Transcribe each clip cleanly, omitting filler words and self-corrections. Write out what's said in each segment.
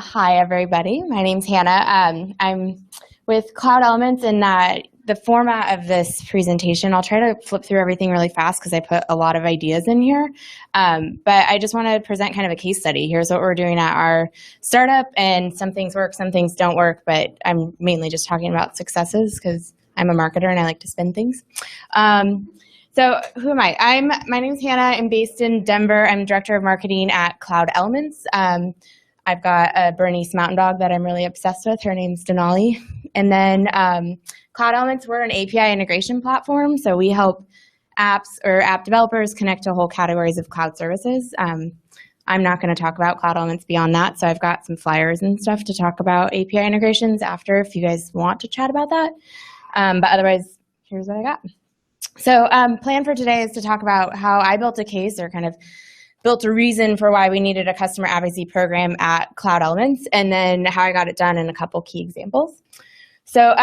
Hi, everybody. My name's Hannah. I'm with Cloud Elements, and the format of this presentation, I'll try to flip through everything really fast because I put a lot of ideas in here. But I just want to present kind of a case study. Here's what we're doing at our startup, and some things work, some things don't work, but I'm mainly just talking about successes because I'm a marketer and I like to spin things. So who am I? My name's Hannah. I'm based in Denver. I'm director of marketing at Cloud Elements. I've got a Bernese mountain dog that I'm really obsessed with. Her name's Denali. And then Cloud Elements, we're an API integration platform. So we help apps or app developers connect to whole categories of cloud services. I'm not going to talk about Cloud Elements beyond that. So I've got some flyers and stuff to talk about API integrations after if you guys want to chat about that. But otherwise, here's what I got. So plan for today is to talk about how I built a case or kind of built a reason for why we needed a customer advocacy program at Cloud Elements, and then how I got it done in a couple key examples. So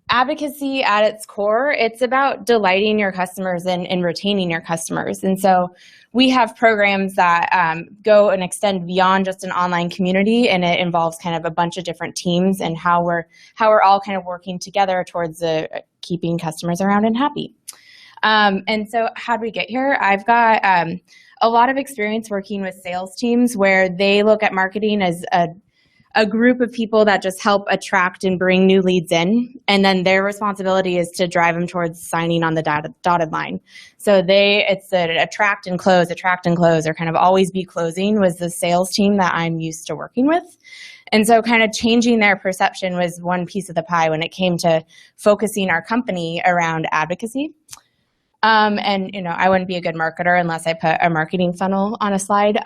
advocacy at its core, it's about delighting your customers and retaining your customers. And so we have programs that go and extend beyond just an online community, and it involves kind of a bunch of different teams and how we're all kind of working together towards keeping customers around and happy. And so how'd we get here? I've got a lot of experience working with sales teams where they look at marketing as a group of people that just help attract and bring new leads in, and then their responsibility is to drive them towards signing on the dotted line. So it's an attract and close, or kind of always be closing was the sales team that I'm used to working with. And so kind of changing their perception was one piece of the pie when it came to focusing our company around advocacy. And, I wouldn't be a good marketer unless I put a marketing funnel on a slide.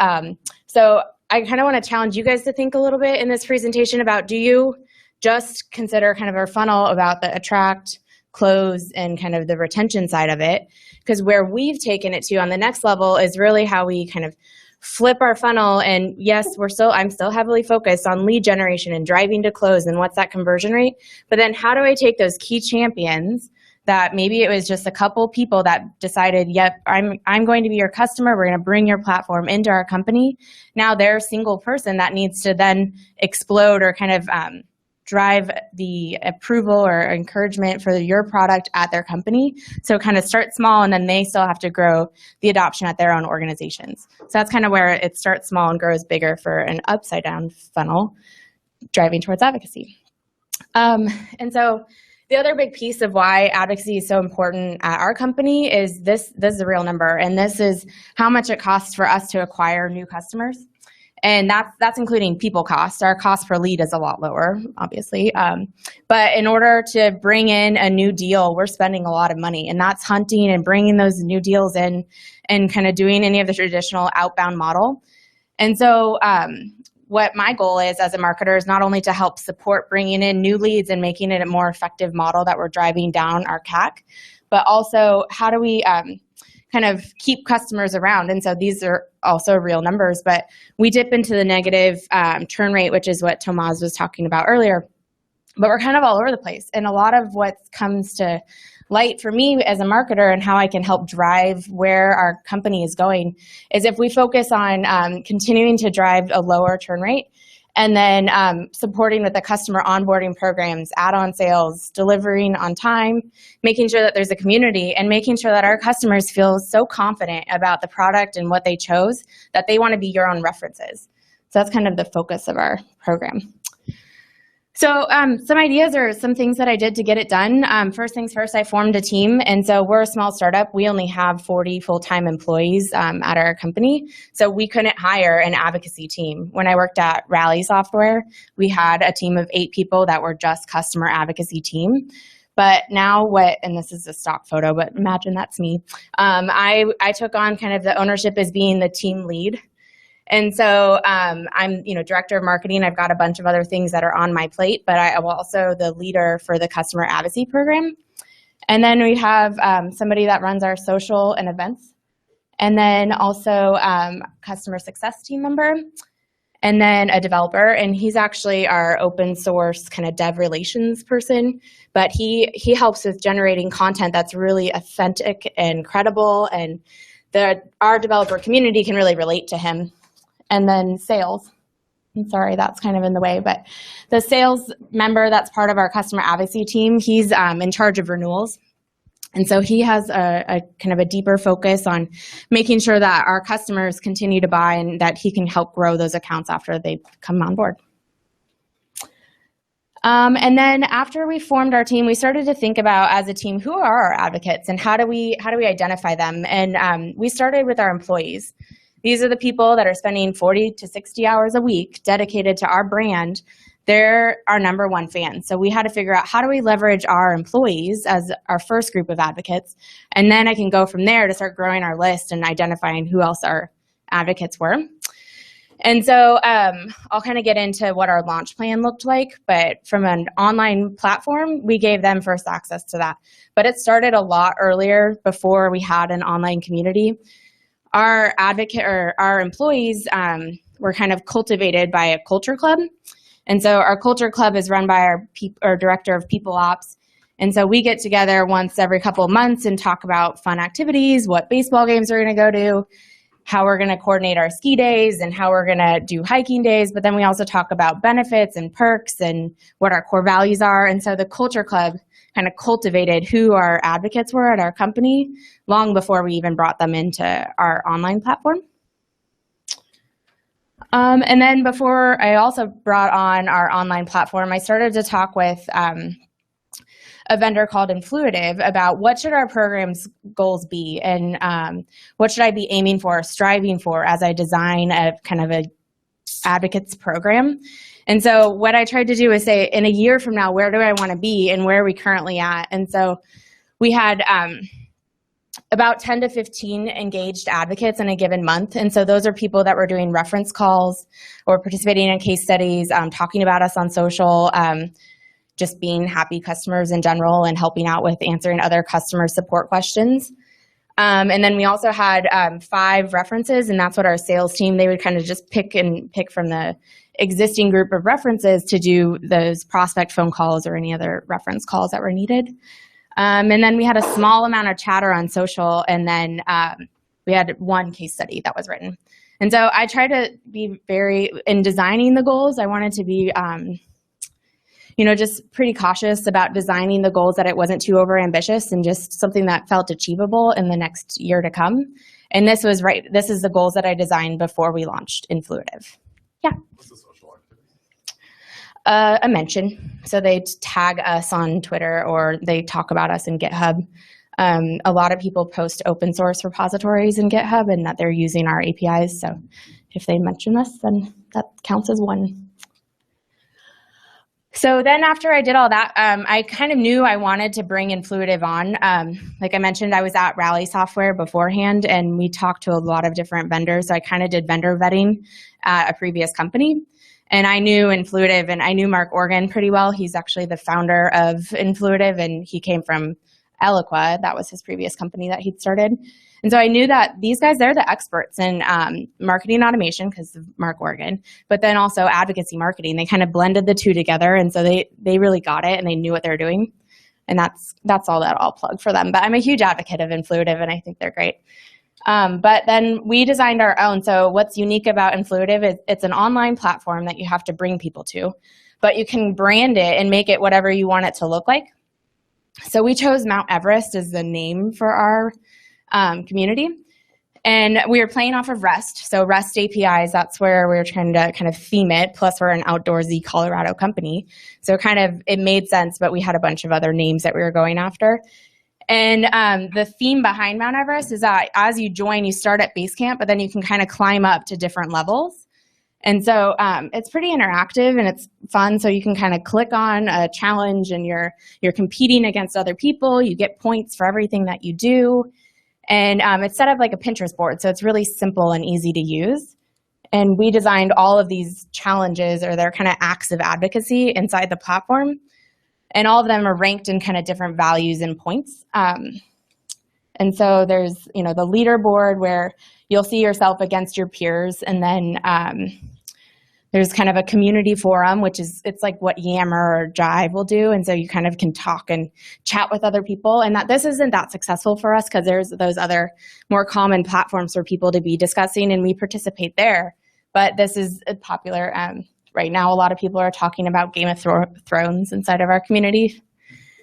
So I kind of want to challenge you guys to think a little bit in this presentation about, do you just consider kind of our funnel about the attract, close, and kind of the retention side of it? Because where we've taken it to on the next level is really how we kind of flip our funnel. And yes, I'm still heavily focused on lead generation and driving to close and what's that conversion rate. But then how do I take those key champions that maybe it was just a couple people that decided, yep, I'm going to be your customer. We're going to bring your platform into our company. Now they're a single person that needs to then explode or kind of drive the approval or encouragement for your product at their company. So kind of start small, and then they still have to grow the adoption at their own organizations. So that's kind of where it starts small and grows bigger for an upside down funnel driving towards advocacy. And so the other big piece of why advocacy is so important at our company is this is a real number, and this is how much it costs for us to acquire new customers. And that's including people cost. Our cost per lead is a lot lower, obviously. But in order to bring in a new deal, we're spending a lot of money, and that's hunting and bringing those new deals in and kind of doing any of the traditional outbound model. And so what my goal is as a marketer is not only to help support bringing in new leads and making it a more effective model that we're driving down our CAC, but also how do we kind of keep customers around? And so these are also real numbers, but we dip into the negative churn rate, which is what Tomas was talking about earlier. But we're kind of all over the place. And a lot of what comes to light for me as a marketer and how I can help drive where our company is going is if we focus on continuing to drive a lower churn rate, and then supporting with the customer onboarding programs, add-on sales, delivering on time, making sure that there's a community, and making sure that our customers feel so confident about the product and what they chose that they want to be your own references. So that's kind of the focus of our program. So some ideas or some things that I did to get it done. First things first, I formed a team. And so we're a small startup. We only have 40 full-time employees at our company. So we couldn't hire an advocacy team. When I worked at Rally Software, we had a team of 8 people that were just customer advocacy team. But now and this is a stock photo, but imagine that's me. I took on kind of the ownership as being the team lead. And so I'm, director of marketing. I've got a bunch of other things that are on my plate, but I'm also the leader for the customer advocacy program. And then we have somebody that runs our social and events, and then also customer success team member, and then a developer. And he's actually our open source kind of dev relations person, but he helps with generating content that's really authentic and credible, and our developer community can really relate to him. And then sales. I'm sorry, that's kind of in the way, but the sales member that's part of our customer advocacy team, he's in charge of renewals. And so he has a kind of a deeper focus on making sure that our customers continue to buy and that he can help grow those accounts after they come on board. And then after we formed our team, we started to think about, as a team, who are our advocates and how do we identify them? And we started with our employees. These are the people that are spending 40 to 60 hours a week dedicated to our brand. They're our number one fans. So we had to figure out, how do we leverage our employees as our first group of advocates? And then I can go from there to start growing our list and identifying who else our advocates were. And so I'll kind of get into what our launch plan looked like, but from an online platform, we gave them first access to that. But it started a lot earlier, before we had an online community. Our employees were kind of cultivated by a culture club. And so our culture club is run by our director of people ops. And so we get together once every couple of months and talk about fun activities, what baseball games we're going to go to, how we're going to coordinate our ski days, and how we're going to do hiking days. But then we also talk about benefits and perks and what our core values are. And so the culture club kind of cultivated who our advocates were at our company long before we even brought them into our online platform. And then before I also brought on our online platform, I started to talk with a vendor called Influitive about what should our program's goals be, and what should I be aiming for, striving for, as I design a kind of a advocates program. And so what I tried to do is say, in a year from now, where do I want to be and where are we currently at? And so we had about 10 to 15 engaged advocates in a given month. And so those are people that were doing reference calls or participating in case studies, talking about us on social, just being happy customers in general and helping out with answering other customer support questions. And then we also had 5 references, and that's what our sales team, they would kind of just pick from the existing group of references to do those prospect phone calls or any other reference calls that were needed. And then we had a small amount of chatter on social, and then we had 1 case study that was written. And so I tried to be in designing the goals, I wanted to be just pretty cautious about designing the goals, that it wasn't too overambitious and just something that felt achievable in the next year to come. And this is the goals that I designed before we launched Influitive. Yeah. What's the social activity? A mention. So they tag us on Twitter, or they talk about us in GitHub. A lot of people post open source repositories in GitHub and that they're using our APIs. So if they mention us, then that counts as one. So then after I did all that, I kind of knew I wanted to bring Influitive on. Like I mentioned, I was at Rally Software beforehand, and we talked to a lot of different vendors. So I kind of did vendor vetting at a previous company. And I knew Influitive, and I knew Mark Organ pretty well. He's actually the founder of Influitive, and he came from Eloqua. That was his previous company that he'd started. And so I knew that these guys, they're the experts in marketing automation because of Mark Organ, but then also advocacy marketing. They kind of blended the two together, and so they really got it, and they knew what they were doing. And that's all that I'll plug for them. But I'm a huge advocate of Influitive, and I think they're great. But then we designed our own. So what's unique about Influitive is it's an online platform that you have to bring people to, but you can brand it and make it whatever you want it to look like. So we chose Mount Everest as the name for our community. And we were playing off of REST. So REST APIs, that's where we were trying to kind of theme it. Plus we're an outdoorsy Colorado company. So it made sense, but we had a bunch of other names that we were going after. And the theme behind Mount Everest is that as you join, you start at base camp, but then you can kind of climb up to different levels. And so it's pretty interactive and it's fun. So you can kind of click on a challenge and you're competing against other people. You get points for everything that you do. And it's set up like a Pinterest board. So it's really simple and easy to use. And we designed all of these challenges, or their kind of acts of advocacy, inside the platform. And all of them are ranked in kind of different values and points. And so there's, the leaderboard where you'll see yourself against your peers. And then there's kind of a community forum, it's like what Yammer or Jive will do. And so you kind of can talk and chat with other people. And this isn't that successful for us because there's those other more common platforms for people to be discussing, and we participate there. but this is popular. Right now, a lot of people are talking about Game of Thrones inside of our community.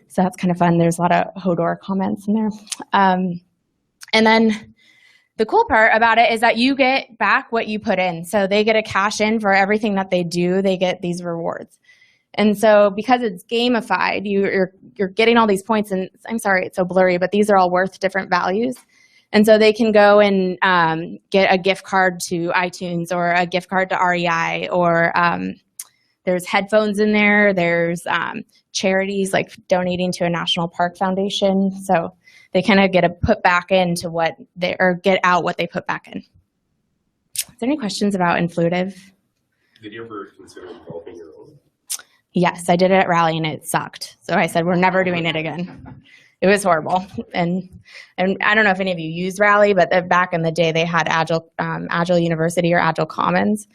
So that's kind of fun. There's a lot of Hodor comments in there. And then the cool part about it is that you get back what you put in. So they get a cash in for everything that they do. They get these rewards. And so because it's gamified, you're getting all these points. And I'm sorry, it's so blurry, but these are all worth different values. And so they can go and get a gift card to iTunes or a gift card to REI, or there's headphones in there. There's charities like donating to a national park foundation. So they kind of get to put back into what they, or get out what they put back in. Is there any questions about Influitive? Did you ever consider developing your own? Yes, I did it at Rally and it sucked. So I said, we're never doing it again. It was horrible. And I don't know if any of you use Rally, but back in the day they had Agile University or Agile Commons.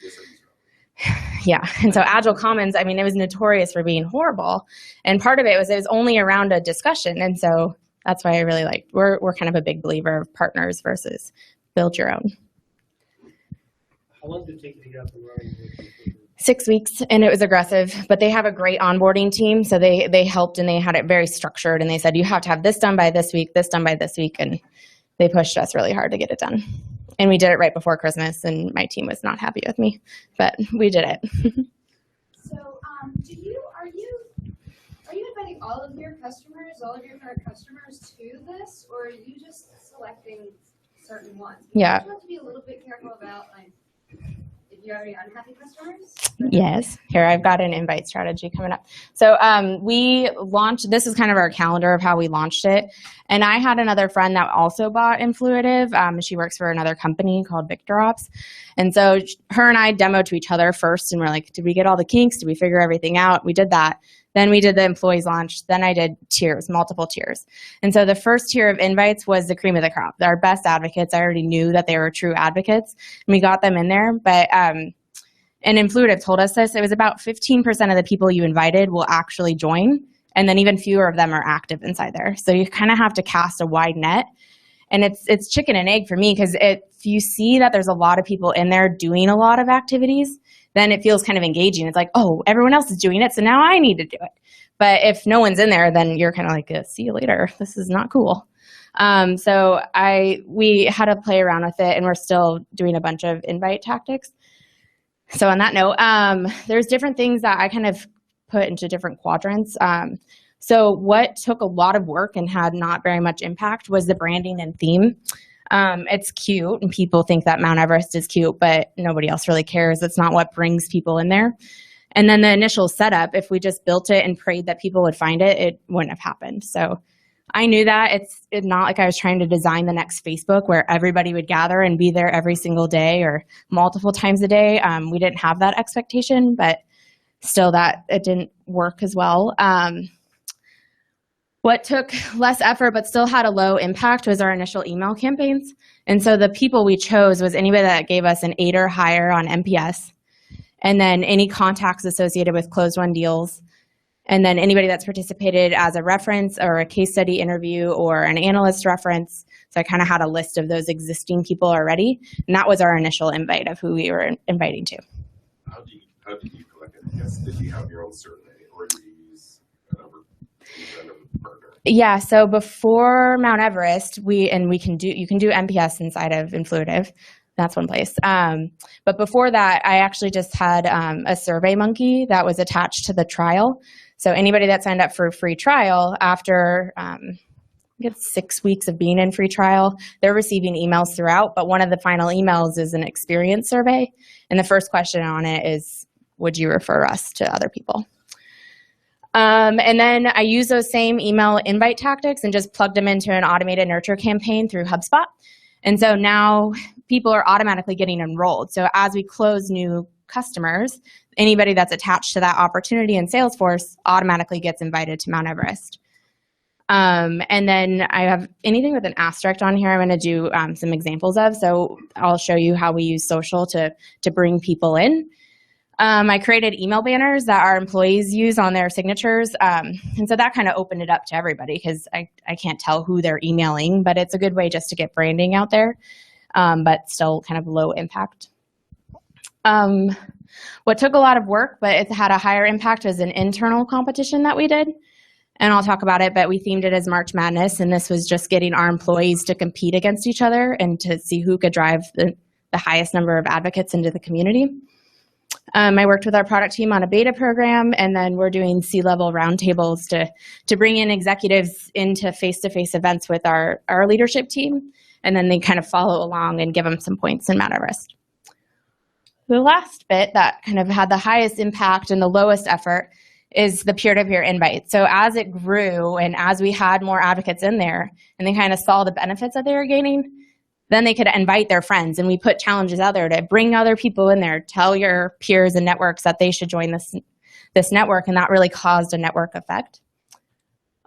Yeah, and so Agile Commons, I mean, it was notorious for being horrible. And part of it was only around a discussion. And so that's why I really like, we're kind of a big believer of partners versus build your own. How long did it take you to get up and running? 6 weeks, and it was aggressive, but they have a great onboarding team. So they helped, and they had it very structured, and they said, you have to have this done by this week, this done by this week. And they pushed us really hard to get it done. And we did it right before Christmas, and my team was not happy with me, but we did it. So are you inviting all of your customers, all of your current customers to this, or are you just selecting certain ones? Yeah. You have to be a little bit careful about, like, if you have any unhappy customers. Yes. Here, I've got an invite strategy coming up. So we launched, this is kind of our calendar of how we launched it. And I had another friend that also bought Influitive. She works for another company called VictorOps. And so her and I demoed to each other first, and we're like, did we get all the kinks? Did we figure everything out? We did that. Then we did the employees launch. Then I did tiers, multiple tiers. And so the first tier of invites was the cream of the crop. Our best advocates. I already knew that they were true advocates, and we got them in there. But and Influitive told us this. It was about 15% of the people you invited will actually join, and then even fewer of them are active inside there. So you kind of have to cast a wide net. And it's chicken and egg for me, because if you see that there's a lot of people in there doing a lot of activities, then it feels kind of engaging. It's like, oh, everyone else is doing it, so now I need to do it. But if no one's in there, then you're kind of like, see you later. This is not cool. So we had to play around with it, and we're still doing a bunch of invite tactics. So on that note, there's different things that I kind of put into different quadrants. So what took a lot of work and had not very much impact was the branding and theme. It's cute, and people think that Mount Everest is cute, but nobody else really cares. It's not what brings people in there. And then the initial setup, if we just built it and prayed that people would find it, it wouldn't have happened. So I knew that. It's not like I was trying to design the next Facebook where everybody would gather and be there every single day or multiple times a day. We didn't have that expectation, but still that it didn't work as well. What took less effort but still had a low impact was our initial email campaigns. And so the people we chose was anybody that gave us an 8 or higher on NPS, and then any contacts associated with closed-won deals, and then anybody that's participated as a reference or a case study interview or an analyst reference. So I kind of had a list of those existing people already, and that was our initial invite of who we were inviting to. How did you collect it? Yes, did you have your own survey, or did you use another partner? Yeah, so before Mount Everest, you can do NPS inside of Influitive. That's one place. But before that, I actually just had a Survey Monkey that was attached to the trial. So anybody that signed up for a free trial after I think it's 6 weeks of being in free trial, they're receiving emails throughout. But one of the final emails is an experience survey. And the first question on it is, would you refer us to other people? And then I use those same email invite tactics and just plugged them into an automated nurture campaign through HubSpot. And so now people are automatically getting enrolled. So as we close new customers, anybody that's attached to that opportunity in Salesforce automatically gets invited to Mount Everest. And then I have anything with an asterisk on here I'm going to do some examples of. So I'll show you how we use social to bring people in. I created email banners that our employees use on their signatures. And so that kind of opened it up to everybody, because I can't tell who they're emailing, but it's a good way just to get branding out there, but still kind of low impact. What took a lot of work, but it had a higher impact, was an internal competition that we did. And I'll talk about it, but we themed it as March Madness, and this was just getting our employees to compete against each other and to see who could drive the highest number of advocates into the community. I worked with our product team on a beta program, and then we're doing C-level roundtables to bring in executives into face-to-face events with our leadership team, and then they kind of follow along and give them some points in Mount Everest. The last bit that kind of had the highest impact and the lowest effort is the peer-to-peer invite. So as it grew and as we had more advocates in there and they kind of saw the benefits that they were gaining, then they could invite their friends, and we put challenges out there to bring other people in there, tell your peers and networks that they should join this network, and that really caused a network effect.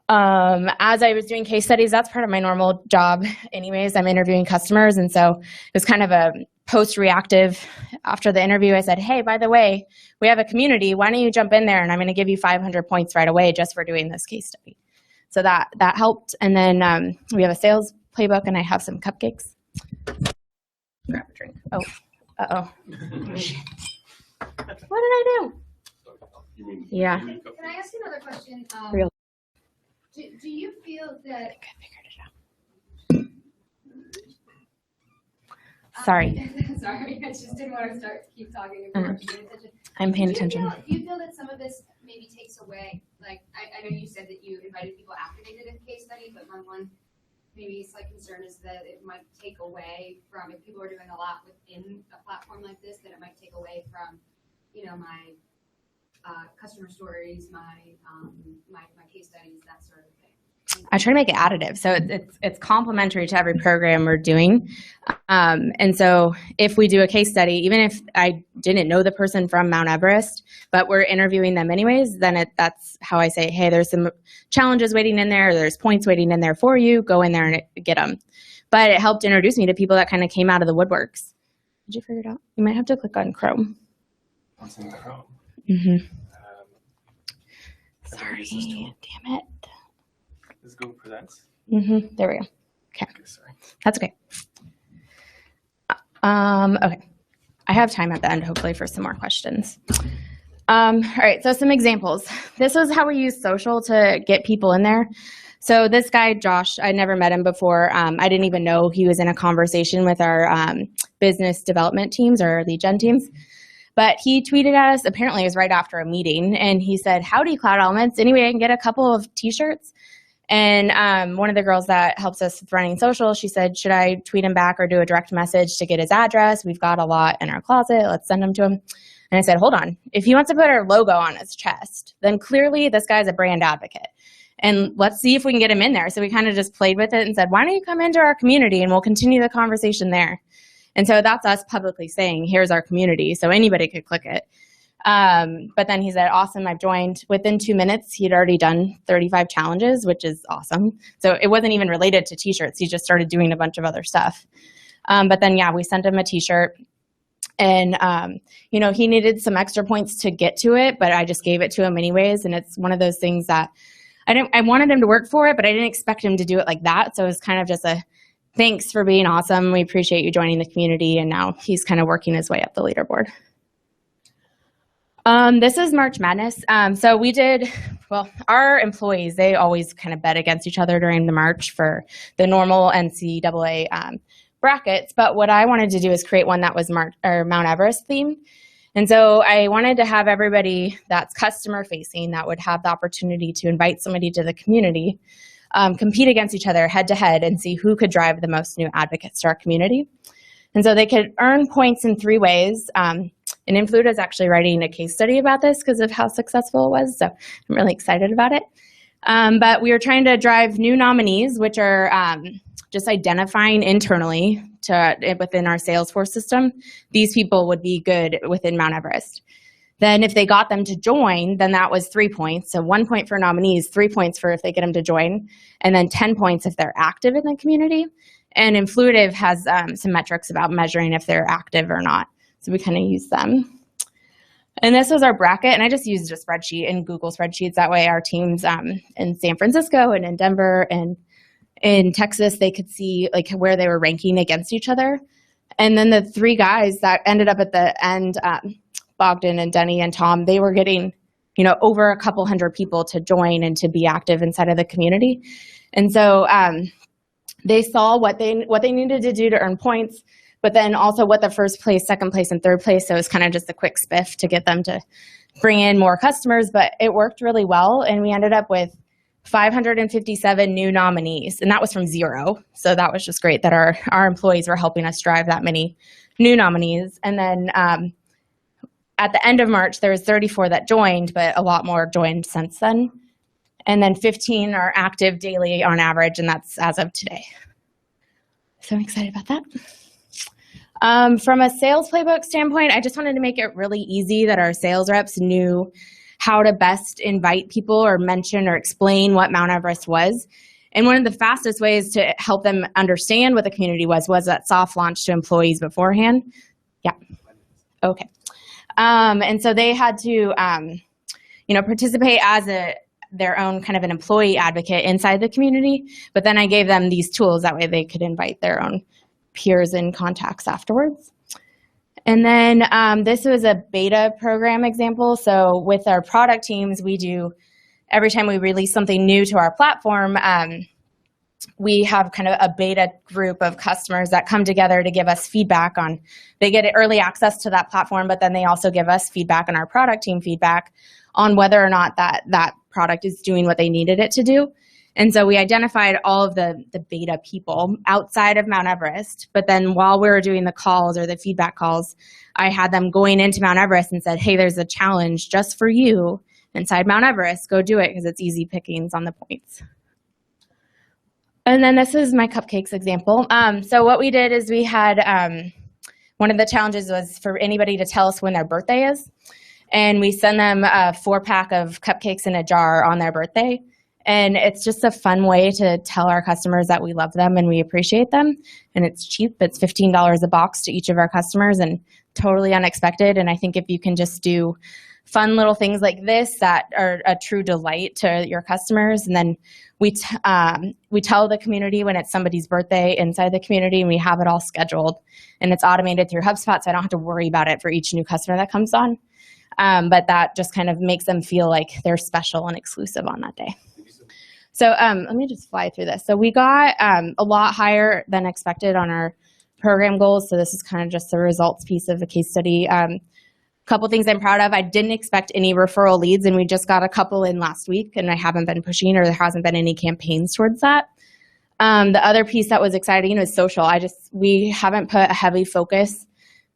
As I was doing case studies, that's part of my normal job anyways. I'm interviewing customers, and so it was kind of a post-reactive. After the interview, I said, hey, by the way, we have a community. Why don't you jump in there, and I'm going to give you 500 points right away just for doing this case study. So that helped. And then we have a sales playbook, and I have some cupcakes. Grab a drink. Oh, uh-oh. Shit. What did I do? You mean, Yeah. Can I ask another question? Real. Do you feel that? I figured it out. Sorry. Sorry, I just didn't want to keep talking and paying attention. I'm paying attention. Do you feel that some of this maybe takes away? Like, I know you said that you invited people after they did a case study, but my one maybe slight concern is that it might take away from, if people are doing a lot within a platform like this, that it might take away from, my customer stories, my case studies, that sort of thing. I try to make it additive, so it's complementary to every program we're doing. And so if we do a case study, even if I didn't know the person from Mount Everest, but we're interviewing them anyways, then that's how I say, hey, there's some challenges waiting in there, there's points waiting in there for you, go in there and get them. But it helped introduce me to people that kind of came out of the woodworks. Did you figure it out? You might have to click on Chrome. what's in Chrome? Mm-hmm. Sorry, Damn it. Is Google Presents? Mm-hmm. There we go. Okay. Sorry. That's okay. Okay. I have time at the end, hopefully, for some more questions. All right, so some examples. This is how we use social to get people in there. So this guy, Josh, I never met him before. I didn't even know he was in a conversation with our business development teams or lead gen teams. But he tweeted at us, apparently it was right after a meeting, and he said, howdy, Cloud Elements. Anyway, I can get a couple of t-shirts. And one of the girls that helps us with running social, she said, should I tweet him back or do a direct message to get his address? We've got a lot in our closet. Let's send them to him. And I said, hold on. If he wants to put our logo on his chest, then clearly this guy's a brand advocate. And let's see if we can get him in there. So we kind of just played with it and said, why don't you come into our community and we'll continue the conversation there. And so that's us publicly saying, here's our community. So anybody could click it. But then he said, awesome, I've joined. Within 2 minutes, he'd already done 35 challenges, which is awesome. So it wasn't even related to t-shirts. He just started doing a bunch of other stuff. But then, yeah, we sent him a t-shirt. And, he needed some extra points to get to it, but I just gave it to him anyways. And it's one of those things that I wanted him to work for it, but I didn't expect him to do it like that. So it was kind of just a thanks for being awesome. We appreciate you joining the community. And now he's kind of working his way up the leaderboard. This is March Madness. So we did, our employees, they always kind of bet against each other during the March for the normal NCAA brackets. But what I wanted to do is create one that was Mount Everest themed. And so I wanted to have everybody that's customer facing that would have the opportunity to invite somebody to the community, compete against each other head to head and see who could drive the most new advocates to our community. And so they could earn points in 3 ways. And Influitive is actually writing a case study about this because of how successful it was. So I'm really excited about it. But we were trying to drive new nominees, which are just identifying internally within our Salesforce system. These people would be good within Mount Everest. Then if they got them to join, then that was 3 points. So 1 point for nominees, 3 points for if they get them to join, and then 10 points if they're active in the community. And Influitive has some metrics about measuring if they're active or not. So we kind of use them. And this was our bracket, and I just used a spreadsheet in Google Spreadsheets. That way our teams in San Francisco and in Denver and in Texas, they could see like where they were ranking against each other. And then the 3 guys that ended up at the end, Bogdan and Denny and Tom, they were getting, over a couple hundred people to join and to be active inside of the community. And so they saw what they needed to do to earn points, but then also what the first place, second place, and third place. So it was kind of just a quick spiff to get them to bring in more customers, but it worked really well. And we ended up with 557 new nominees, and that was from 0. So that was just great that our employees were helping us drive that many new nominees. And then at the end of March, there was 34 that joined, but a lot more joined since then. And then 15 are active daily on average, and that's as of today. So I'm excited about that. From a sales playbook standpoint, I just wanted to make it really easy that our sales reps knew how to best invite people or mention or explain what Mount Everest was. And one of the fastest ways to help them understand what the community was that soft launch to employees beforehand. Yeah. Okay. And so they had to, participate as their own kind of an employee advocate inside the community. But then I gave them these tools. That way they could invite their own peers and contacts afterwards. And then this was a beta program example. So with our product teams, we do, every time we release something new to our platform, we have kind of a beta group of customers that come together to give us feedback on, they get early access to that platform, but then they also give us feedback and our product team feedback on whether or not that product is doing what they needed it to do. And so we identified all of the beta people outside of Mount Everest, but then while we were doing the calls or the feedback calls, I had them going into Mount Everest and said, hey, there's a challenge just for you inside Mount Everest. Go do it because it's easy pickings on the points. And then this is my Cupcakes example. So what we did is we had, one of the challenges was for anybody to tell us when their birthday is. And we send them a 4-pack of cupcakes in a jar on their birthday. And it's just a fun way to tell our customers that we love them and we appreciate them. And it's cheap. It's $15 a box to each of our customers and totally unexpected. And I think if you can just do fun little things like this that are a true delight to your customers, and then we tell the community when it's somebody's birthday inside the community, and we have it all scheduled. And it's automated through HubSpot, so I don't have to worry about it for each new customer that comes on. But that just kind of makes them feel like they're special and exclusive on that day. So let me just fly through this. So we got a lot higher than expected on our program goals. So this is kind of just the results piece of the case study. A couple things I'm proud of. I didn't expect any referral leads, and we just got a couple in last week, and I haven't been pushing, or there hasn't been any campaigns towards that. The other piece that was exciting was social. We haven't put a heavy focus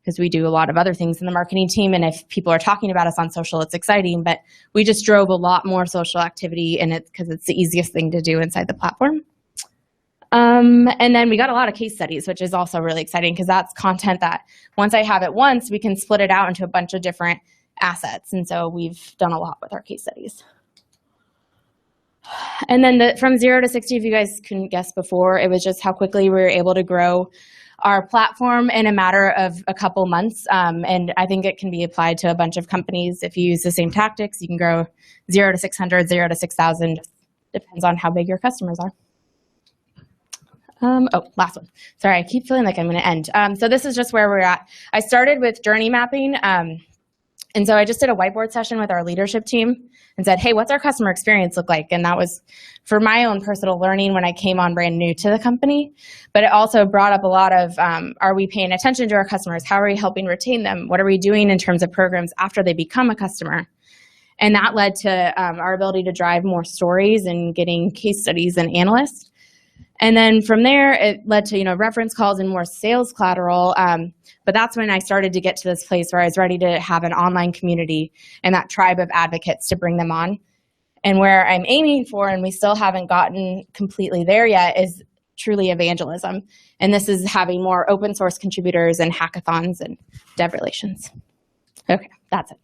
because we do a lot of other things in the marketing team, and if people are talking about us on social, it's exciting, but we just drove a lot more social activity in it because it's the easiest thing to do inside the platform. And then we got a lot of case studies, which is also really exciting because that's content that once I have it once, we can split it out into a bunch of different assets, and so we've done a lot with our case studies. And then from 0 to 60, if you guys couldn't guess before, it was just how quickly we were able to grow our platform in a matter of a couple months. And I think it can be applied to a bunch of companies. If you use the same tactics, you can grow 0 to 600, 0 to 6,000. Depends on how big your customers are. Last one. Sorry, I keep feeling like I'm going to end. So this is just where we're at. I started with journey mapping. And so I just did a whiteboard session with our leadership team and said, hey, what's our customer experience look like? And that was for my own personal learning when I came on brand new to the company. But it also brought up a lot of, are we paying attention to our customers? How are we helping retain them? What are we doing in terms of programs after they become a customer? And that led to our ability to drive more stories and getting case studies and analysts. And then from there, it led to, reference calls and more sales collateral. But that's when I started to get to this place where I was ready to have an online community and that tribe of advocates to bring them on. And where I'm aiming for, and we still haven't gotten completely there yet, is truly evangelism. And this is having more open source contributors and hackathons and dev relations. Okay, that's it.